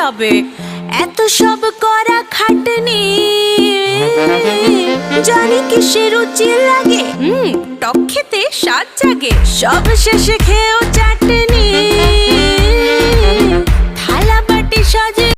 হবে। এত সব করা খাটনি, জানি কিসে রুচি লাগে। টক খেতে স্বাদ জাগে, সব শেষে খেয়েও চাটনি।